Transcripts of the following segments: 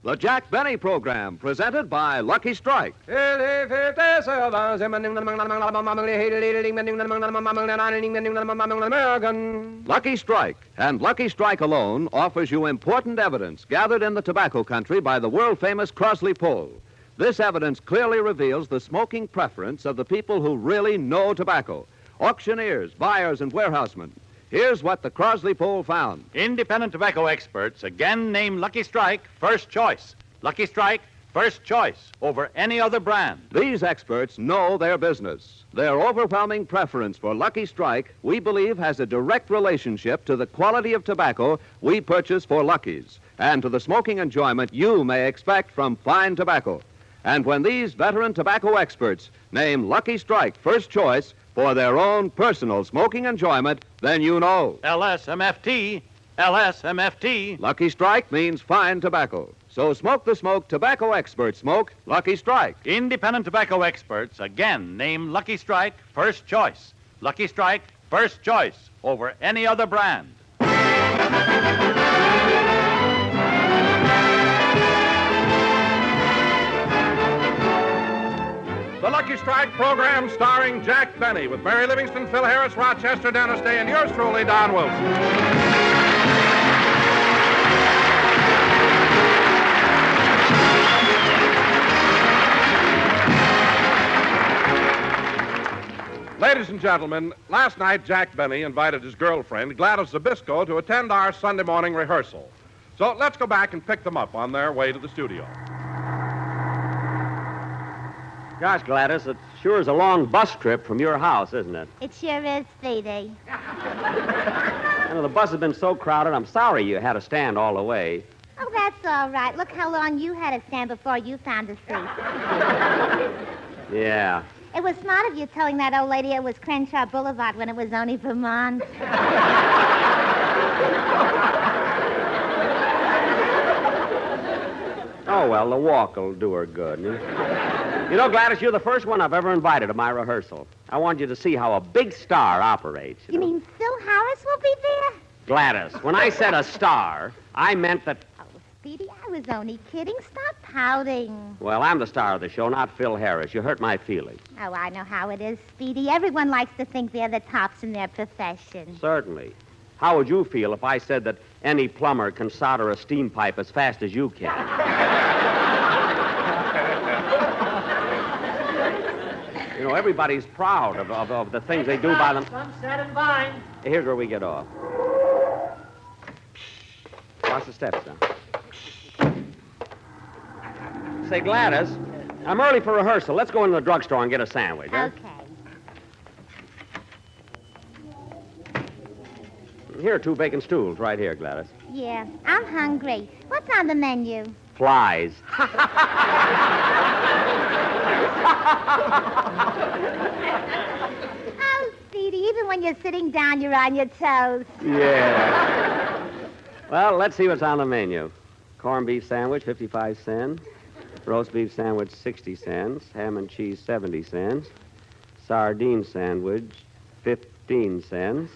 The Jack Benny Program, presented by Lucky Strike. Lucky Strike, and Lucky Strike alone, offers you important evidence gathered in the tobacco country by the world-famous Crosley poll. This evidence clearly reveals the smoking preference of the people who really know tobacco: auctioneers, buyers, and warehousemen. Here's what the Crosley poll found. Independent tobacco experts again name Lucky Strike first choice. Lucky Strike first choice over any other brand. These experts know their business. Their overwhelming preference for Lucky Strike, we believe, has a direct relationship to the quality of tobacco we purchase for Lucky's and to the smoking enjoyment you may expect from fine tobacco. And when these veteran tobacco experts name Lucky Strike first choice for their own personal smoking enjoyment, then you know. LSMFT, LSMFT. Lucky Strike means fine tobacco. So smoke the smoke tobacco experts smoke Lucky Strike. Independent tobacco experts again name Lucky Strike first choice. Lucky Strike first choice over any other brand. The Lucky Strike program starring Jack Benny with Mary Livingston, Phil Harris, Rochester, Dennis Day, and yours truly, Don Wilson. Ladies and gentlemen, last night Jack Benny invited his girlfriend, Gladys Zabisco, to attend our Sunday morning rehearsal. So let's go back and pick them up on their way to the studio. Gosh, Gladys, it sure is a long bus trip from your house, isn't it? It sure is, Speedy. You know, the bus has been so crowded, I'm sorry you had to stand all the way. Oh, that's all right. Look how long you had to stand before you found a seat. Yeah. It was smart of you telling that old lady it was Crenshaw Boulevard when it was only Vermont. Oh, well, the walk will do her good. You know, Gladys, you're the first one I've ever invited to my rehearsal. I want you to see how a big star operates. You mean Phil Harris will be there? Gladys, when I said a star, I meant that... Oh, Speedy, I was only kidding. Stop pouting. Well, I'm the star of the show, not Phil Harris. You hurt my feelings. Oh, I know how it is, Speedy. Everyone likes to think they're the tops in their profession. Certainly. How would you feel if I said that any plumber can solder a steam pipe as fast as you can? You know, everybody's proud of the things they do by them. Sunset and vine. Here's where we get off. Watch the steps now. Say, Gladys, I'm early for rehearsal. Let's go into the drugstore and get a sandwich. Huh? Okay. Here are 2 bacon stools right here, Gladys. Yeah, I'm hungry. What's on the menu? Flies. Oh, Speedy, even when you're sitting down, you're on your toes. Yeah. Well, let's see what's on the menu. Corned beef sandwich, 55 cents. Roast beef sandwich, 60 cents. Ham and cheese, 70 cents. Sardine sandwich, 15 cents.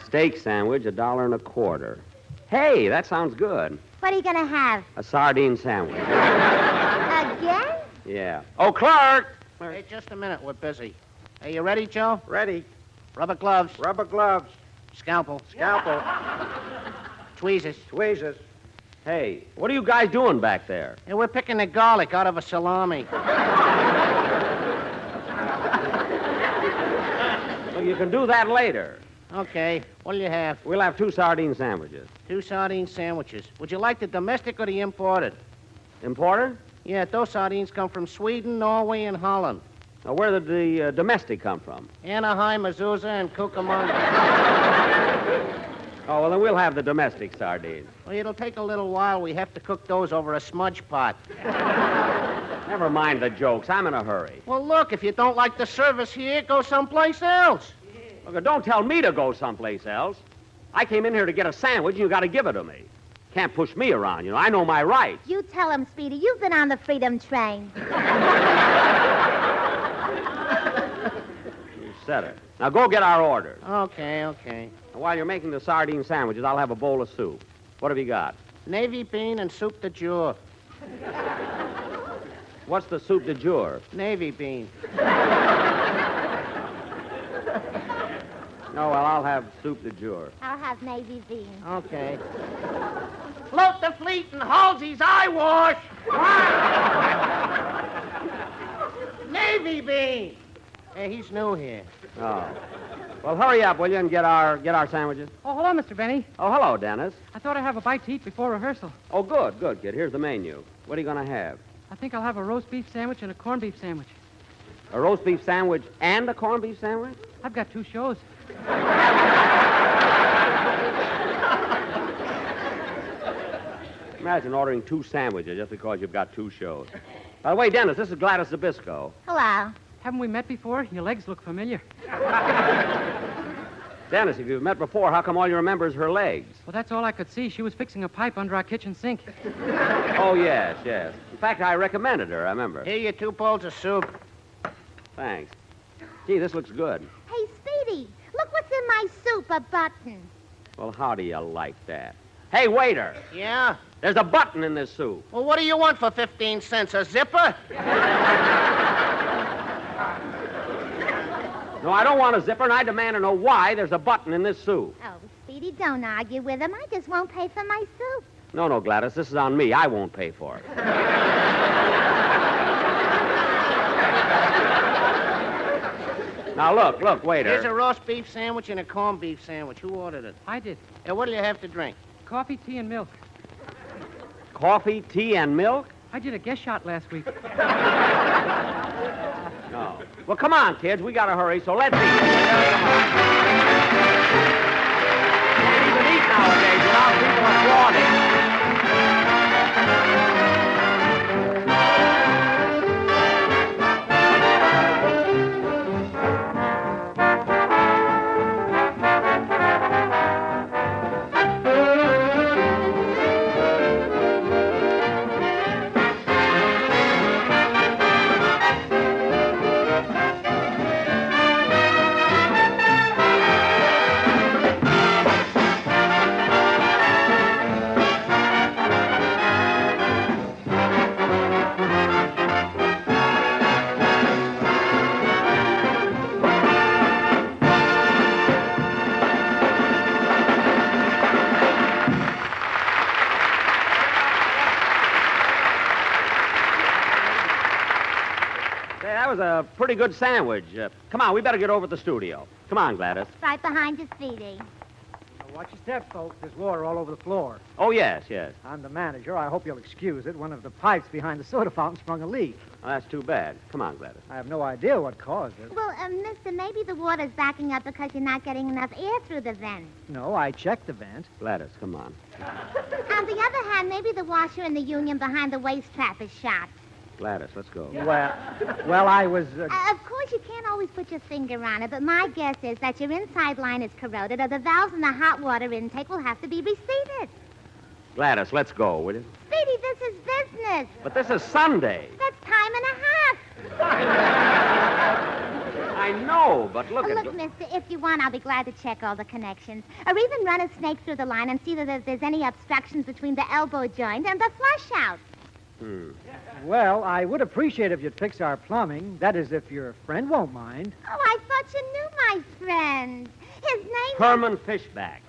Steak sandwich, $1.25. Hey, that sounds good. What are you going to have? A sardine sandwich. Again? Yeah. Oh, Clark! Hey, just a minute. We're busy. Hey, you ready, Joe? Ready. Rubber gloves. Rubber gloves. Scalpel. Scalpel. Tweezers. Tweezers. Hey, what are you guys doing back there? Hey, we're picking the garlic out of a salami. Well, you can do that later. Okay. What'll you have? We'll have 2 sardine sandwiches. 2 sardine sandwiches. Would you like the domestic or the imported? Imported? Yeah, those sardines come from Sweden, Norway, and Holland. Now, where did the domestic come from? Anaheim, Azusa, and Cucamonga. Oh, well, then we'll have the domestic sardines. Well, it'll take a little while. We have to cook those over a smudge pot. Never mind the jokes. I'm in a hurry. Well, look, if you don't like the service here, go someplace else. Look, don't tell me to go someplace else. I came in here to get a sandwich, and you got to give it to me. Can't push me around, you know. I know my rights. You tell him, Speedy. You've been on the Freedom train. You said it. Now go get our orders. Okay. And while you're making the sardine sandwiches, I'll have a bowl of soup. What have you got? Navy bean and soup de jour. What's the soup de jour? Navy bean. No, well, I'll have soup de jour. I'll have navy beans. Okay. Float the fleet in Halsey's eyewash. Navy bean. Hey, he's new here. Oh. Well, hurry up, will you, and get our sandwiches? Oh, hello, Mr. Benny. Oh, hello, Dennis. I thought I'd have a bite to eat before rehearsal. Oh, good, kid. Here's the menu. What are you going to have? I think I'll have a roast beef sandwich and a corned beef sandwich. A roast beef sandwich and a corned beef sandwich? I've got 2 shows. Imagine ordering 2 sandwiches just because you've got 2 shows. By the way, Dennis, this is Gladys Zabisco. Hello. Haven't we met before? Your legs look familiar. Dennis, if you've met before, how come all you remember is her legs? Well, that's all I could see. She was fixing a pipe under our kitchen sink. Oh, yes. In fact, I recommended her, I remember. Here, you 2 bowls of soup. Thanks. Gee, this looks good. Hey, Speedy, look what's in my soup, a button. Well, how do you like that? Hey, waiter, Yeah? there's a button in this soup. Well, what do you want for 15 cents? A zipper? No, I don't want a zipper, and I demand to know why there's a button in this soup. Oh, Speedy, don't argue with him. I just won't pay for my soup. No, Gladys, this is on me. I won't pay for it. Now, look, waiter. Here's a roast beef sandwich and a corned beef sandwich. Who ordered it? I did. And what'll you have to drink? Coffee, tea, and milk. Coffee, tea, and milk? I did a guest shot last week. No. Well, come on, kids. We got to hurry, so let's eat. Come on. Can't even eat nowadays without people applauding. That was a pretty good sandwich. Come on, we better get over to the studio. Come on, Gladys. Right behind you, Speedy. Watch your step, folks. There's water all over the floor. Oh, yes. I'm the manager. I hope you'll excuse it. One of the pipes behind the soda fountain sprung a leak. Well, that's too bad. Come on, Gladys. I have no idea what caused it. Well, mister, maybe the water's backing up because you're not getting enough air through the vent. No, I checked the vent. Gladys, come on. On the other hand, maybe the washer in the union behind the waste trap is shot. Gladys, let's go. Well, I was... Of course, you can't always put your finger on it, but my guess is that your inside line is corroded or the valves in the hot water intake will have to be reseated. Gladys, let's go, will you? Speedy, this is business. But this is Sunday. That's time and a half. I know, but look at... Look, mister, if you want, I'll be glad to check all the connections. Or even run a snake through the line and see that there's any obstructions between the elbow joint and the flush out. Well, I would appreciate if you'd fix our plumbing. That is, if your friend won't mind. Oh, I thought you knew my friend. His name Herman Fishback.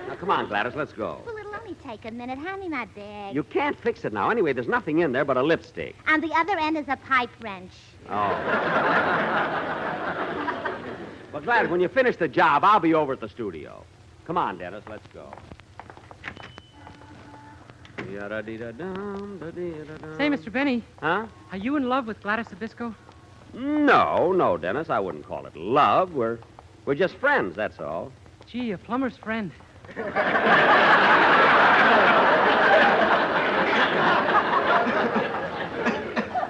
Now, come on, Gladys, let's go. Well, it'll only take a minute. Hand me my bag. You can't fix it now. Anyway, there's nothing in there but a lipstick. On the other end is a pipe wrench. Oh. Well, Gladys, when you finish the job, I'll be over at the studio. Come on, Dennis, let's go. Say, Mr. Benny, Huh? are you in love with Gladys Zabisco? No, Dennis. I wouldn't call it love. We're just friends, that's all. Gee, a plumber's friend.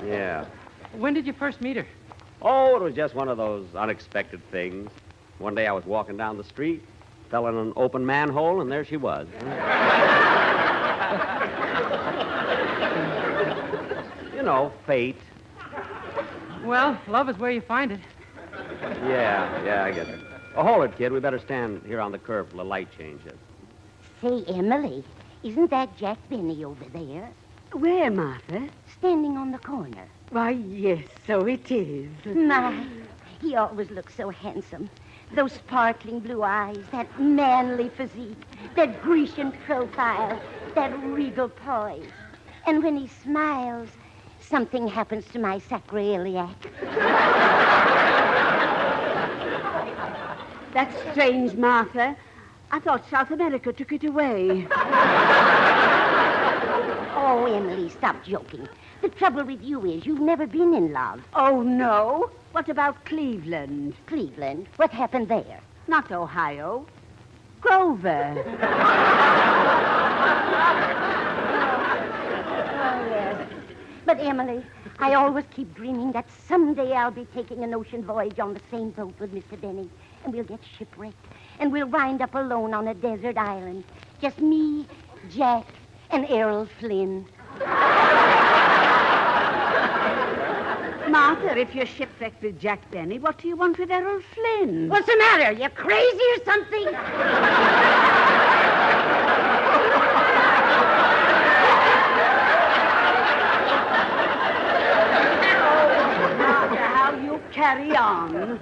Yeah. When did you first meet her? Oh, it was just one of those unexpected things. One day I was walking down the street, fell in an open manhole, and there she was. You know, fate. Well, love is where you find it. Yeah, I get it. Oh, hold it, kid. We better stand here on the curb till the light changes. Say, Emily, isn't that Jack Benny over there? Where, Martha? Standing on the corner. Why, yes, so it is. My, he always looks so handsome. Those sparkling blue eyes, that manly physique, that Grecian profile, that regal poise. And when he smiles, something happens to my sacroiliac. That's strange, Martha. I thought South America took it away. Oh, Emily, stop joking. The trouble with you is you've never been in love. Oh, no? What about Cleveland? Cleveland? What happened there? Not Ohio. Grover. Oh, yes. But, Emily, I always keep dreaming that someday I'll be taking an ocean voyage on the same boat with Mr. Benny, and we'll get shipwrecked, and we'll wind up alone on a desert island. Just me, Jack, and Errol Flynn. Martha, if you're shipwrecked with Jack Benny, what do you want with Errol Flynn? What's the matter? You crazy or something? Martha, how you carry on.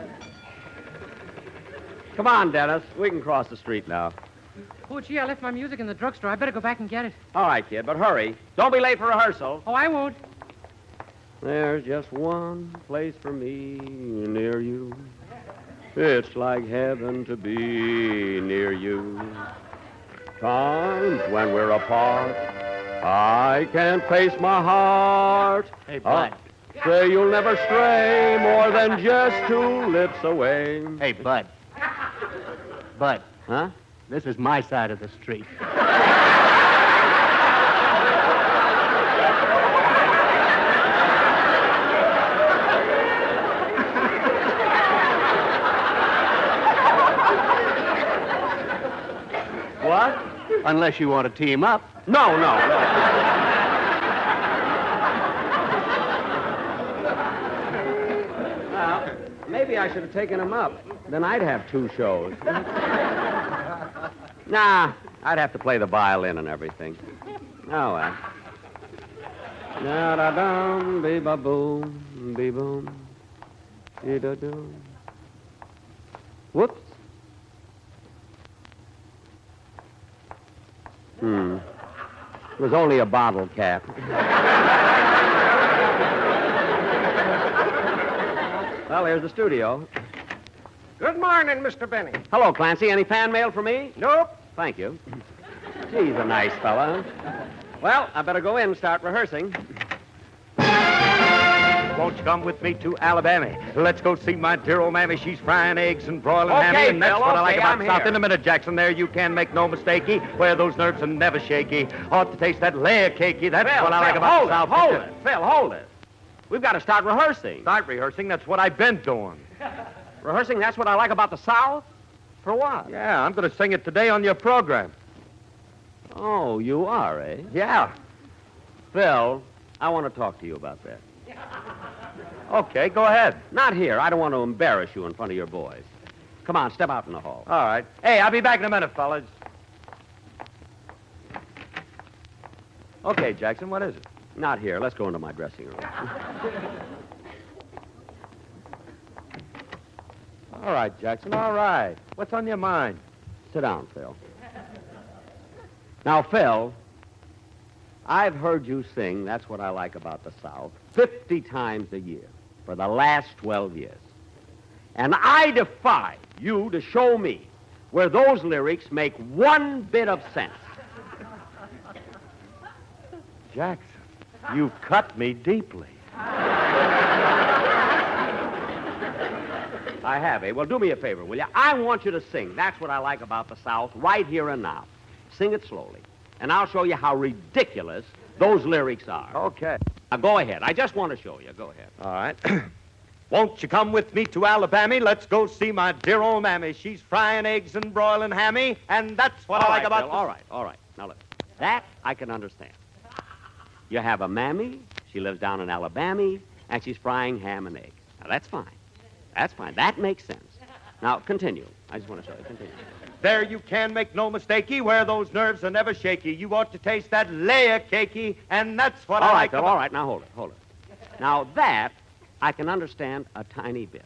Come on, Dennis. We can cross the street now. Oh, gee, I left my music in the drugstore. I better go back and get it. All right, kid, but hurry. Don't be late for rehearsal. Oh, I won't. There's just one place for me near you. It's like heaven to be near you. Times when we're apart, I can't face my heart. Hey, Bud. Say you'll never stray more than just 2 lips away. Hey, Bud. Bud, Huh? this is my side of the street. What? Unless you want to team up. No. Well, maybe I should have taken him up. Then I'd have 2 shows. Nah, I'd have to play the violin and everything. Oh, well. Da-da-dum, be-ba-boom, be-boom, dee-da-dum. Whoops. It was only a bottle cap. Well, here's the studio. Good morning, Mr. Benny. Hello, Clancy. Any fan mail for me? Nope. Thank you. He's a nice fella. Well, I better go in and start rehearsing. Won't you come with me to Alabama? Let's go see my dear old mammy. She's frying eggs and broiling Okay, hammy, and that's Phil, what I like okay, about I'm South. here. In a minute, Jackson, there you can make no mistakey. Where those nerves are never shaky. Ought to taste that layer cakey. That's Phil, what I like Phil, about South. hold it. Phil, hold it. We've got to start rehearsing. Start rehearsing. That's what I've been doing. Rehearsing, that's what I like about the South? For what? Yeah, I'm going to sing it today on your program. Oh, you are, eh? Yeah. Phil, I want to talk to you about that. Okay, go ahead. Not here. I don't want to embarrass you in front of your boys. Come on, step out in the hall. All right. Hey, I'll be back in a minute, fellas. Okay, Jackson, what is it? Not here. Let's go into my dressing room. All right, Jackson, all right. What's on your mind? Sit down, Phil. Now, Phil, I've heard you sing That's What I Like About the South 50 times a year for the last 12 years. And I defy you to show me where those lyrics make one bit of sense. Jackson, you've cut me deeply. I have, eh? Well, do me a favor, will you? I want you to sing That's What I Like About the South right here and now. Sing it slowly, and I'll show you how ridiculous those lyrics are. Okay. Now, go ahead. I just want to show you. Go ahead. All right. Won't you come with me to Alabama? Let's go see my dear old mammy. She's frying eggs and broiling hammy, and that's what I like about Phil, all right. Now, look, that I can understand. You have a mammy, she lives down in Alabama, and she's frying ham and eggs. Now, that's fine. That's fine. That makes sense. Now, continue. I just want to show you. Continue. There you can make no mistakey, where those nerves are never shaky. You ought to taste that layer cakey, and that's what I like. Phil, all right, now hold it. Now that I can understand a tiny bit.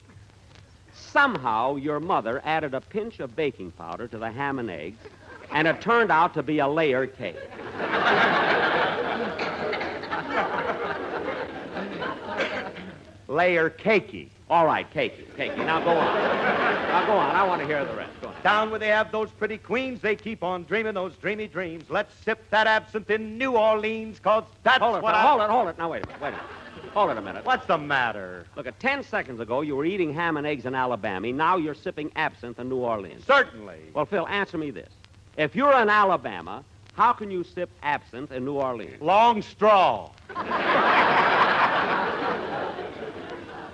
Somehow your mother added a pinch of baking powder to the ham and eggs, and it turned out to be a layer cake. Layer cakey. All right, cakey. Now go on. I want to hear the rest. Go on. Down where they have those pretty queens, they keep on dreaming those dreamy dreams. Let's sip that absinthe in New Orleans, 'cause that's Hold it. Now, wait a minute. Hold it a minute. What's the matter? Look, 10 seconds ago, you were eating ham and eggs in Alabama. Now you're sipping absinthe in New Orleans. Certainly. Well, Phil, answer me this. If you're in Alabama, how can you sip absinthe in New Orleans? Long straw.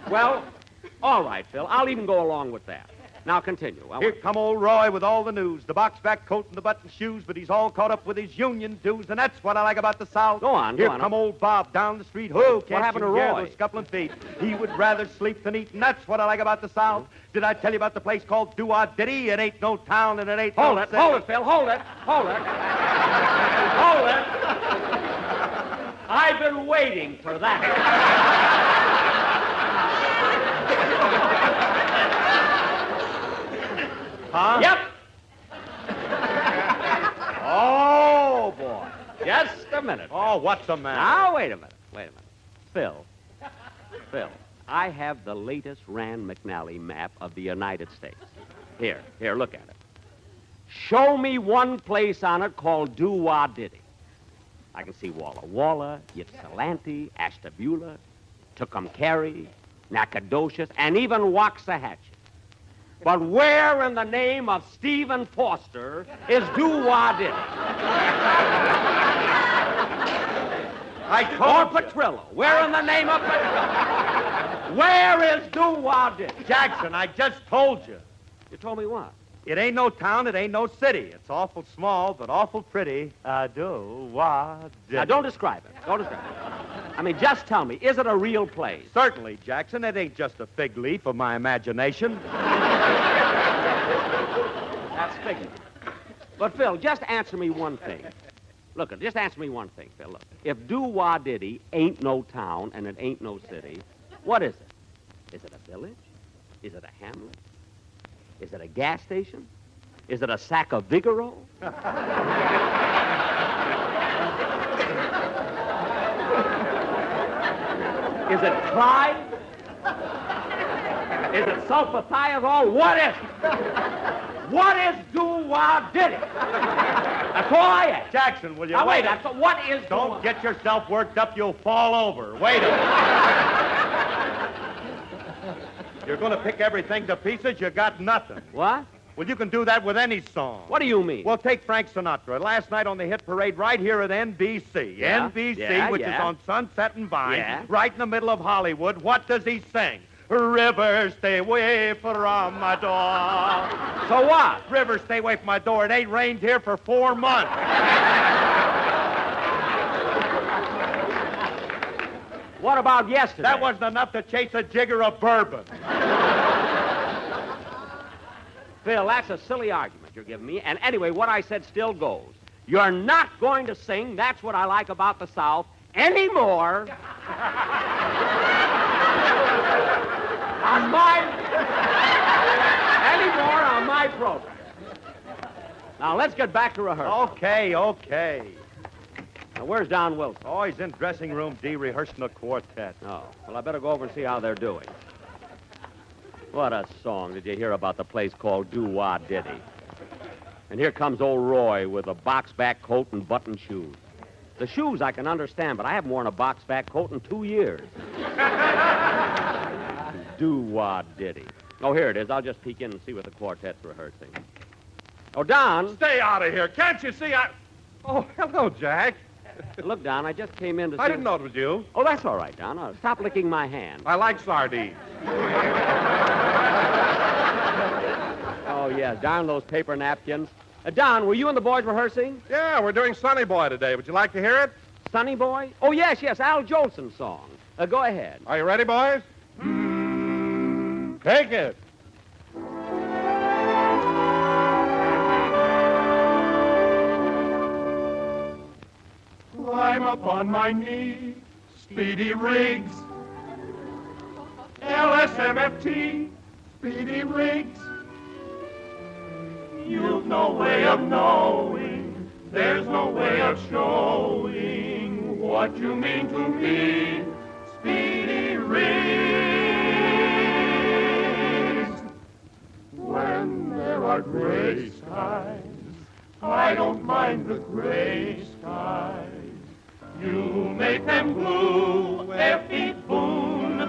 Well, all right, Phil. I'll even go along with that. Now continue. Here come old Roy with all the news, the box-back coat and the button shoes, but he's all caught up with his union dues, and that's what I like about the South. Go on. Here come old Bob down the street. Who can't happened to hear Roy? those scuffling feet? He would rather sleep than eat, and that's what I like about the South. Did I tell you about the place called Do-Wah-Diddy? It ain't no town, and it ain't no city. Hold it, Phil. Hold it. I've been waiting for that. Huh? Yep. Oh, boy. Just a minute. Oh, what's the matter? Now, wait a minute. Phil, I have the latest Rand McNally map of the United States. Here, look at it. Show me one place on it called Do-Wah-Diddy. I can see Walla Walla, Ypsilanti, Ashtabula, Tucumcari, Nacogdoches, and even Waxahachie. But where in the name of Stephen Foster is Do-Wah-Diddy? I told Or Petrillo. Where in the name of Petrillo? Where is Do-Wah-Diddy? Jackson, I just told you. You told me what? It ain't no town, it ain't no city. It's awful small, but awful pretty. Do-Wah-Diddy. Now, don't describe it. I mean, just tell me, is it a real place? Certainly, Jackson. It ain't just a fig leaf of my imagination. That's figment. But, Phil, just answer me one thing. Just answer me one thing, Phil. Look, if Do-Wah-Diddy ain't no town and it ain't no city, what is it? Is it a village? Is it a hamlet? Is it a gas station? Is it a sack of Vigoro? Is it Clyde? Is it sulfathiazole? What is it? What is Do-Wah-Diddy? That's all I ask. Jackson, will you Now, wait? What is Don't get yourself worked up. You'll fall over. Wait a minute. You're going to pick everything to pieces. You got nothing. What? Well, you can do that with any song. What do you mean? Well, take Frank Sinatra. Last night on the hit parade right here at NBC. Yeah, NBC, which is on Sunset and Vine, Yeah. right in the middle of Hollywood. What does he sing? River, stay away from my door. So what? River, stay away from my door. It ain't rained here for 4 months. What about yesterday? That wasn't enough to chase a jigger of bourbon. Phil, that's a silly argument you're giving me. And anyway, what I said still goes. You're not going to sing That's What I Like About the South anymore on my program. Now, let's get back to rehearsal. Okay. Now, where's Don Wilson? Oh, he's in dressing room D rehearsing the quartet. Oh, well, I better go over and see how they're doing. What a song. Did you hear about the place called Do-Wah-Diddy? And here comes old Roy with a box-back coat and button shoes. The shoes I can understand, but I haven't worn a box-back coat in 2 years. Do-Wah-Diddy. Oh, here it is. I'll just peek in and see what the quartet's rehearsing. Oh, Don. Stay out of here. Can't you see Oh, hello, Jack. Look, Don, I just came in to see... I didn't know it was you. Oh, that's all right, Don. Stop licking my hand. I like sardines. Oh, yes, darn those paper napkins. Don, were you and the boys rehearsing? Yeah, we're doing Sonny Boy today. Would you like to hear it? Sonny Boy? Oh, yes, Al Jolson's song. Go ahead. Are you ready, boys? Take it. climb up on my knee. Speedy Riggs. LSMFT. Speedy Riggs. You've no way of knowing, there's no way of showing what you mean to me, Speedy Riggs. When there are gray skies, I don't mind the gray skies. You make them blue, F.E. Boone.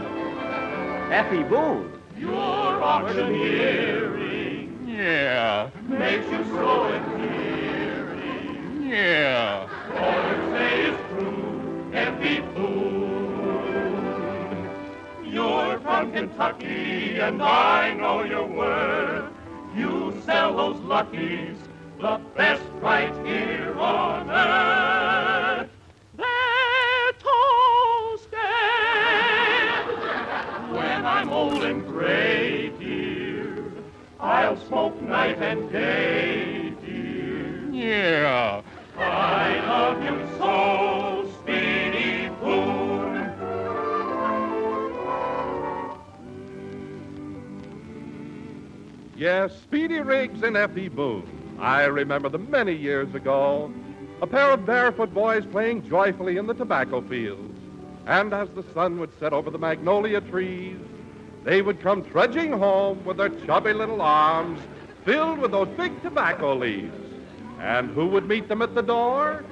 F.E. Boone? Your auctioneering, yeah, makes you so endearing, yeah. All you say is true, F.E. Boone. You're from Kentucky, and I know your worth. You sell those luckies, the best right here on earth. They're toasted. When I'm old and gray, dear, I'll smoke night and day, dear. Yeah. I love you so, Speedy Boone. Yes, Speedy Riggs and F.E. Boone. I remember them many years ago. A pair of barefoot boys playing joyfully in the tobacco fields. And as the sun would set over the magnolia trees, they would come trudging home with their chubby little arms filled with those big tobacco leaves. And who would meet them at the door?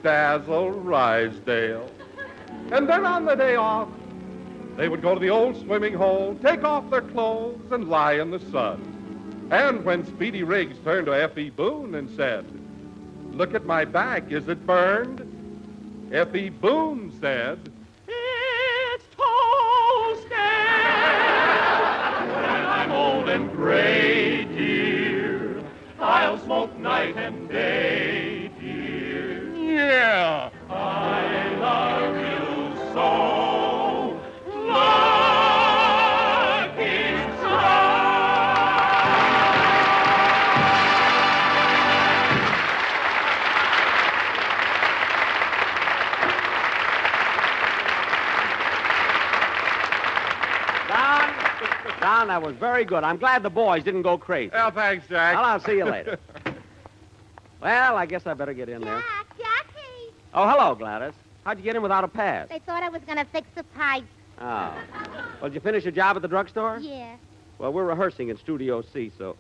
Dazzle Rysdale. And then on the day off, they would go to the old swimming hole, take off their clothes, and lie in the sun. And when Speedy Riggs turned to F.E. Boone and said, "Look at my back, is it burned?" F.E. Boone said, It's toasted. When I'm old and gray, dear, I'll smoke night and day, dear. Yeah. I love you so. Lucky Don, that was very good. I'm glad the boys didn't go crazy. Well, thanks, Jack. Well, I'll see you later. Well, I guess I better get in there. Jackie. Oh, hello, Gladys. How'd you get in without a pass? They thought I was going to fix the pipe. Oh. Well, did you finish your job at the drugstore? Yeah. Well, we're rehearsing in Studio C, so...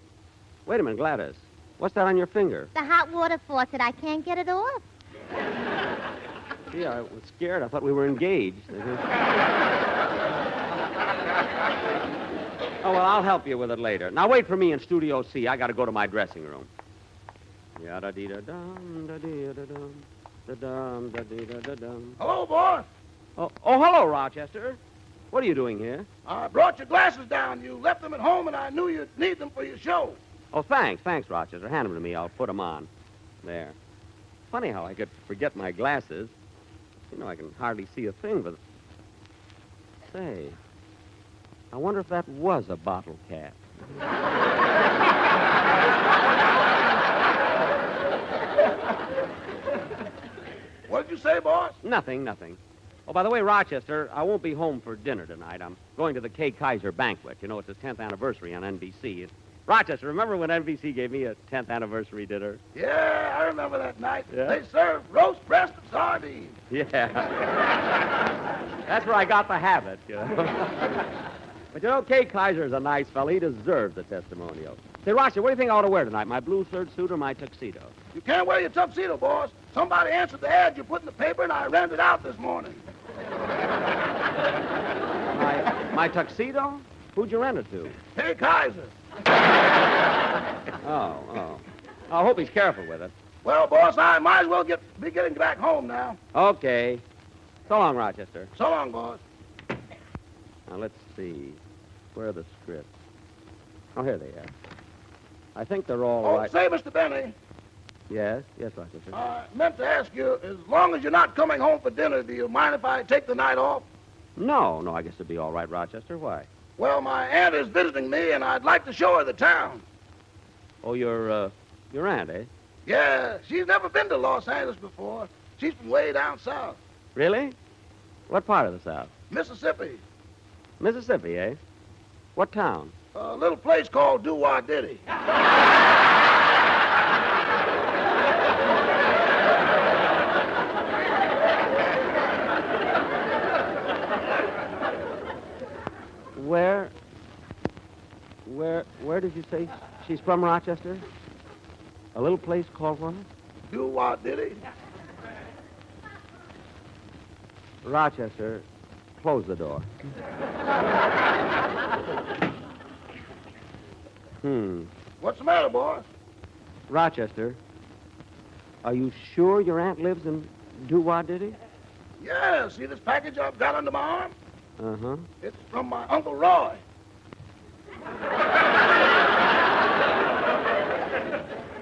Wait a minute, Gladys. What's that on your finger? The hot water faucet. I can't get it off. Gee, I was scared. I thought we were engaged. Oh, well, I'll help you with it later. Now, wait for me in Studio C. I got to go to my dressing room. Yada-dee-da-dum, da-dee-da-dum, da-dum, da-dee-da-da-dum. Hello, boy. Oh, hello, Rochester. What are you doing here? I brought your glasses down. You left them at home, and I knew you'd need them for your show. Oh, thanks. Thanks, Rochester. Hand them to me. I'll put them on. There. Funny how I could forget my glasses. You know, I can hardly see a thing, but... Say, I wonder if that was a bottle cap. What did you say, boss? Nothing. Oh, by the way, Rochester, I won't be home for dinner tonight. I'm going to the Kay Kaiser banquet. You know, it's his 10th anniversary on NBC. Rochester, remember when NBC gave me a 10th anniversary dinner? Yeah, I remember that night. Yeah? They served roast breast and sardines. Yeah. That's where I got the habit, you know. But, you know, Kay Kaiser's a nice fellow. He deserves a testimonial. Say, Rochester, what do you think I ought to wear tonight? My blue serge suit or my tuxedo? You can't wear your tuxedo, boss. Somebody answered the ad you put in the paper, and I ran it out this morning. My tuxedo? Who'd you rent it to? Hey, Kaiser. Oh. I hope he's careful with it. Well, boss, I might as well be getting back home now. Okay. So long, Rochester. So long, boss. Now, let's see. Where are the scripts? Oh, here they are. I think they're all right. Say, Mr. Benny. Yes, Rochester. I meant to ask you, as long as you're not coming home for dinner, do you mind if I take the night off? No, I guess it'd be all right, Rochester. Why? Well, my aunt is visiting me, and I'd like to show her the town. Oh, your aunt, eh? Yeah, she's never been to Los Angeles before. She's from way down south. Really? What part of the South? Mississippi. Mississippi, eh? What town? A little place called Doo-Wah Diddy. Where did you say she's from, Rochester? A little place called what? Doo-Wah Diddy. Rochester, close the door. What's the matter, boss? Rochester, are you sure your aunt lives in Doo-Wah Diddy? Yeah, see this package I've got under my arm? Uh-huh. It's from my Uncle Roy.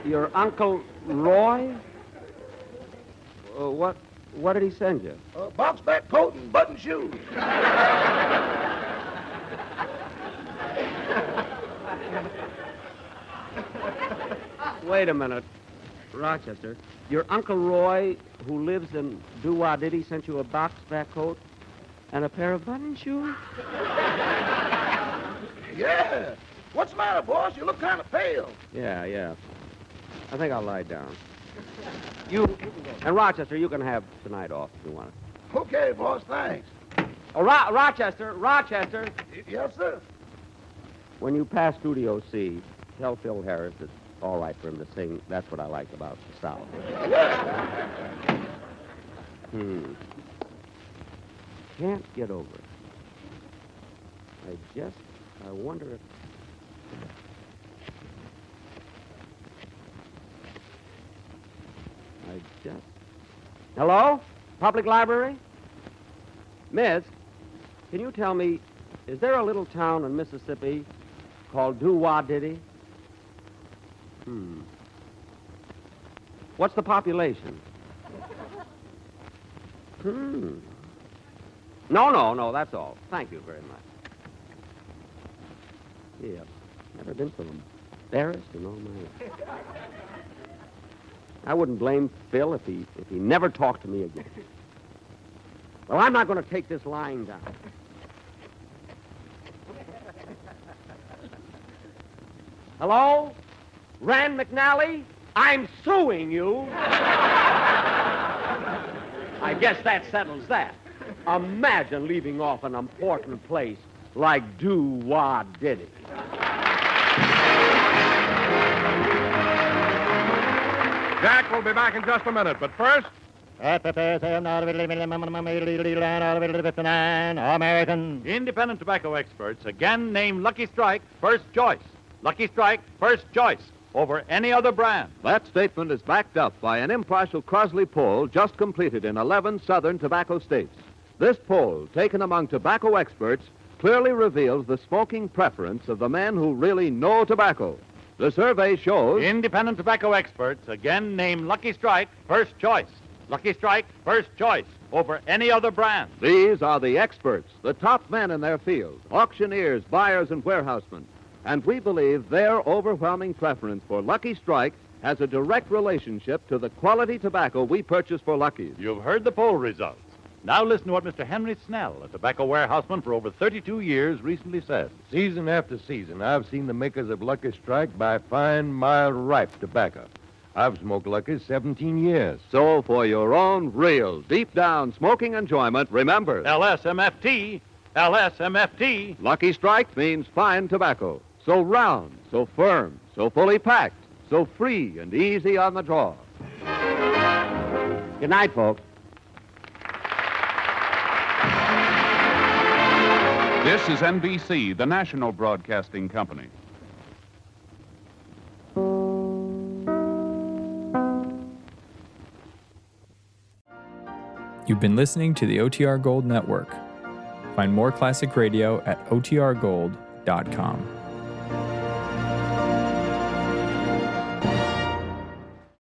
Your Uncle Roy? What did he send you? A box-back coat and button shoes. Wait a minute, Rochester. Your Uncle Roy, who lives in Doo-Wah Diddy, sent you a box-back coat and a pair of button shoes? Yeah. What's the matter, boss? You look kind of pale. Yeah. I think I'll lie down. You can go. And Rochester, you can have tonight off if you want it. Okay, boss, thanks. Oh, Rochester. Yes, sir. When you pass Studio C, tell Phil Harris it's all right for him to sing. That's what I like about the South. Yeah. Can't get over it. I wonder if... Hello? Public library? Miss, can you tell me, is there a little town in Mississippi called Doo-Wah Diddy? What's the population? No, that's all. Thank you very much. Yeah, never been so embarrassed in all my life. I wouldn't blame Phil if he never talked to me again. Well, I'm not going to take this lying down. Hello? Rand McNally? I'm suing you. I guess that settles that. Imagine leaving off an important place like Doo-Wah Diddy. Jack will be back in just a minute, but first... American. Independent tobacco experts again name Lucky Strike first choice. Lucky Strike first choice over any other brand. That statement is backed up by an impartial Crosley poll just completed in 11 southern tobacco states. This poll, taken among tobacco experts, clearly reveals the smoking preference of the men who really know tobacco. The survey shows... Independent tobacco experts again name Lucky Strike first choice. Lucky Strike first choice over any other brand. These are the experts, the top men in their field, auctioneers, buyers, and warehousemen. And we believe their overwhelming preference for Lucky Strike has a direct relationship to the quality tobacco we purchase for Lucky's. You've heard the poll results. Now listen to what Mr. Henry Snell, a tobacco warehouseman for over 32 years, recently said. Season after season, I've seen the makers of Lucky Strike buy fine, mild, ripe tobacco. I've smoked Lucky 17 years. So for your own real, deep-down smoking enjoyment, remember... LSMFT. LSMFT. Lucky Strike means fine tobacco. So round, so firm, so fully packed, so free and easy on the draw. Good night, folks. This is NBC, the national broadcasting company. You've been listening to the OTR Gold Network. Find more classic radio at otrgold.com.